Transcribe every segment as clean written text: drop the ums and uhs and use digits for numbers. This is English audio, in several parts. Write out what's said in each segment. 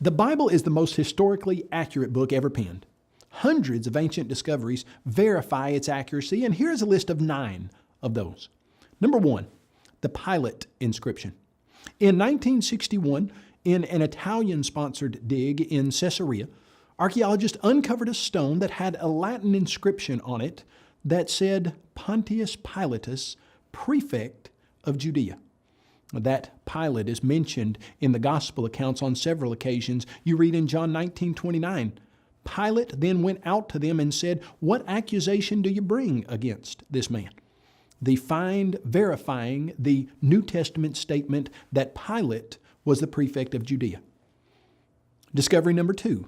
The Bible is the most historically accurate book ever penned. Hundreds of ancient discoveries verify its accuracy, and here's a list of 9 of those. Number 1, the Pilate inscription. In 1961, in an Italian-sponsored dig in Caesarea, archaeologists uncovered a stone that had a Latin inscription on it that said Pontius Pilatus, prefect of Judea. That Pilate is mentioned in the gospel accounts on several occasions. You read in John 19:29, Pilate then went out to them and said, "What accusation do you bring against this man?" The find verifying the New Testament statement that Pilate was the prefect of Judea. Discovery number 2,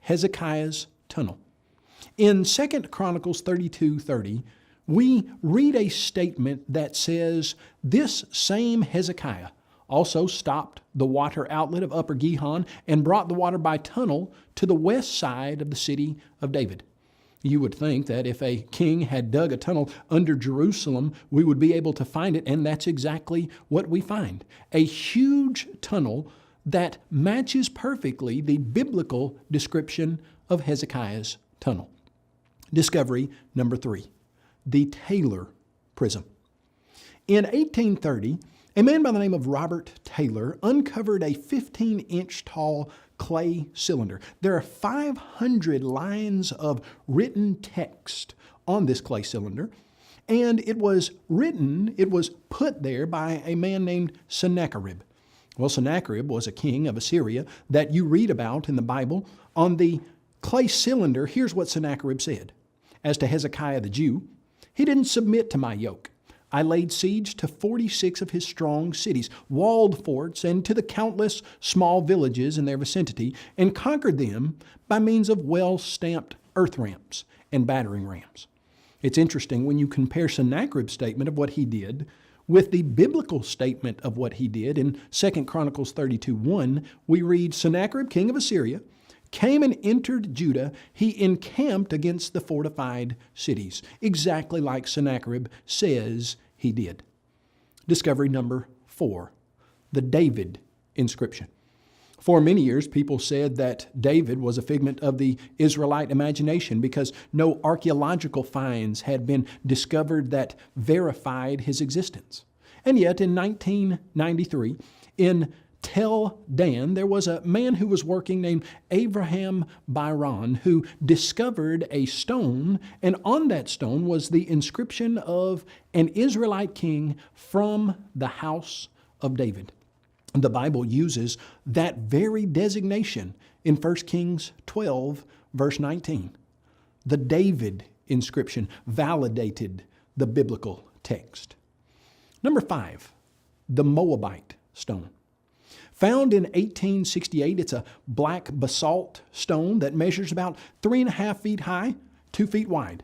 Hezekiah's tunnel. In 2 Chronicles 32:30, we read a statement that says, "This same Hezekiah also stopped the water outlet of Upper Gihon and brought the water by tunnel to the west side of the city of David." You would think that if a king had dug a tunnel under Jerusalem, we would be able to find it, and that's exactly what we find. A huge tunnel that matches perfectly the biblical description of Hezekiah's tunnel. Discovery number 3, the Taylor Prism. In 1830, a man by the name of Robert Taylor uncovered a 15-inch tall clay cylinder. There are 500 lines of written text on this clay cylinder, and it was put there by a man named Sennacherib. Well, Sennacherib was a king of Assyria that you read about in the Bible. On the clay cylinder, here's what Sennacherib said. As to Hezekiah the Jew, he didn't submit to my yoke. I laid siege to 46 of his strong cities, walled forts, and to the countless small villages in their vicinity, and conquered them by means of well-stamped earth ramps and battering rams. It's interesting when you compare Sennacherib's statement of what he did with the biblical statement of what he did. In 2 Chronicles 32:1, we read, Sennacherib, king of Assyria, came and entered Judah. He encamped against the fortified cities, exactly like Sennacherib says he did. Discovery number 4, the David inscription. For many years, people said that David was a figment of the Israelite imagination because no archaeological finds had been discovered that verified his existence. And yet, in 1993, in Tel Dan, there was a man who was working named Abraham Byron who discovered a stone, and on that stone was the inscription of an Israelite king from the house of David. The Bible uses that very designation in 1 Kings 12, verse 19. The David inscription validated the biblical text. Number 5, the Moabite stone. Found in 1868, it's a black basalt stone that measures about 3.5 feet high, 2 feet wide.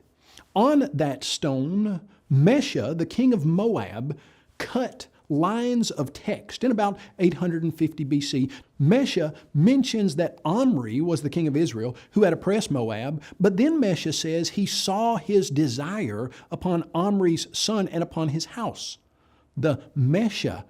On that stone, Mesha, the king of Moab, cut lines of text in about 850 BC. Mesha mentions that Omri was the king of Israel who had oppressed Moab, but then Mesha says he saw his desire upon Omri's son and upon his house. The Mesha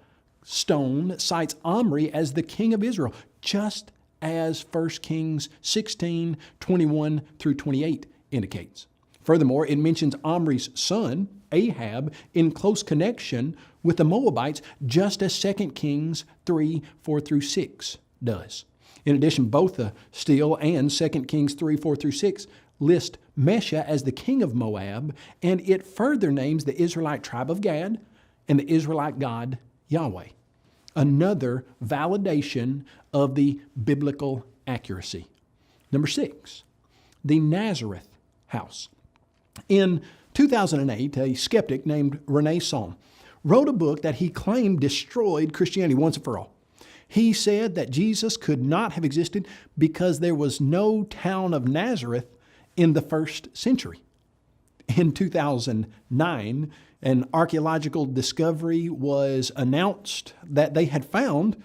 stone cites Omri as the king of Israel, just as 1 Kings 16, 21 through 28 indicates. Furthermore, it mentions Omri's son, Ahab, in close connection with the Moabites, just as 2 Kings 3, 4 through 6 does. In addition, both the Steel and 2 Kings 3, 4 through 6 list Mesha as the king of Moab, and it further names the Israelite tribe of Gad and the Israelite God Yahweh. Another validation of the biblical accuracy. Number 6, the Nazareth house. In 2008, a skeptic named Rene Salm wrote a book that he claimed destroyed Christianity once and for all. He said that Jesus could not have existed because there was no town of Nazareth in the first century. In 2009, an archaeological discovery was announced that they had found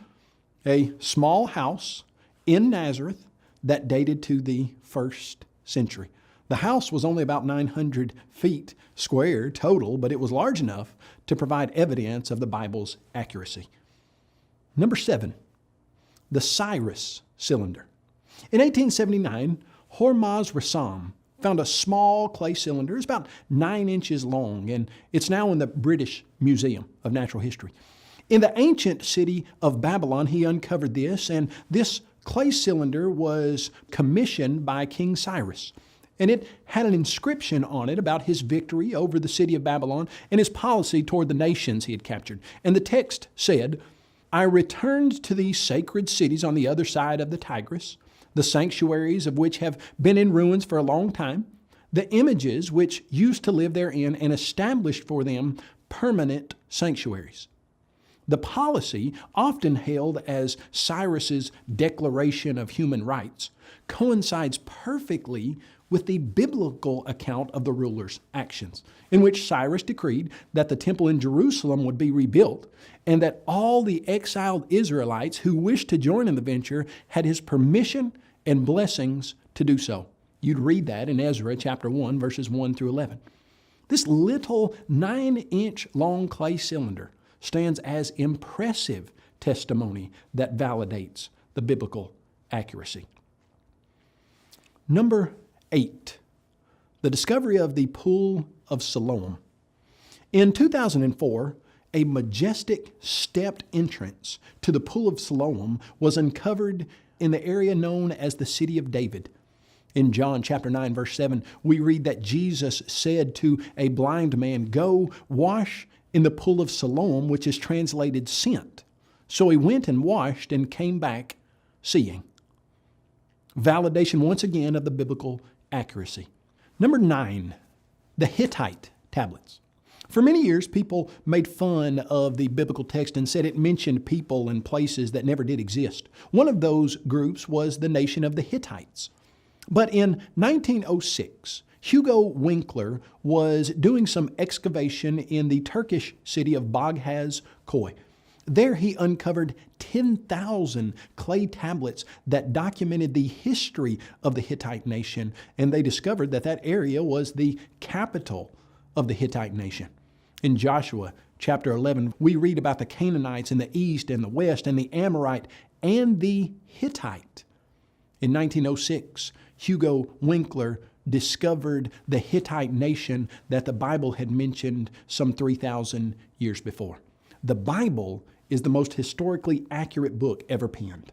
a small house in Nazareth that dated to the first century. The house was only about 900 feet square total, but it was large enough to provide evidence of the Bible's accuracy. Number 7, the Cyrus cylinder. In 1879, Hormuz Rassam found a small clay cylinder. It's about 9 inches long, and it's now in the British Museum of Natural History. In the ancient city of Babylon, he uncovered this, and this clay cylinder was commissioned by King Cyrus. And it had an inscription on it about his victory over the city of Babylon and his policy toward the nations he had captured. And the text said, "I returned to these sacred cities on the other side of the Tigris, the sanctuaries of which have been in ruins for a long time, the images which used to live therein, and established for them permanent sanctuaries." The policy, often hailed as Cyrus's Declaration of Human Rights, coincides perfectly with the biblical account of the ruler's actions, in which Cyrus decreed that the temple in Jerusalem would be rebuilt and that all the exiled Israelites who wished to join in the venture had his permission and blessings to do so. You'd read that in Ezra chapter 1, verses 1 through 11. This little 9-inch long clay cylinder stands as impressive testimony that validates the biblical accuracy. Number 8, the discovery of the Pool of Siloam. In 2004, a majestic stepped entrance to the Pool of Siloam was uncovered in the area known as the City of David. In John chapter 9, verse 7, we read that Jesus said to a blind man, "Go wash in the Pool of Siloam," which is translated sent. So he went and washed and came back seeing. Validation once again of the biblical accuracy. Number 9, the Hittite tablets. For many years, people made fun of the biblical text and said it mentioned people and places that never did exist. One of those groups was the nation of the Hittites. But in 1906, Hugo Winkler was doing some excavation in the Turkish city of Baghdad Koy. There he uncovered 10,000 clay tablets that documented the history of the Hittite nation, and they discovered that that area was the capital of the Hittite nation. In Joshua chapter 11, we read about the Canaanites in the east and the west, and the Amorite and the Hittite. In 1906, Hugo Winkler discovered the Hittite nation that the Bible had mentioned some 3,000 years before. The Bible is the most historically accurate book ever penned.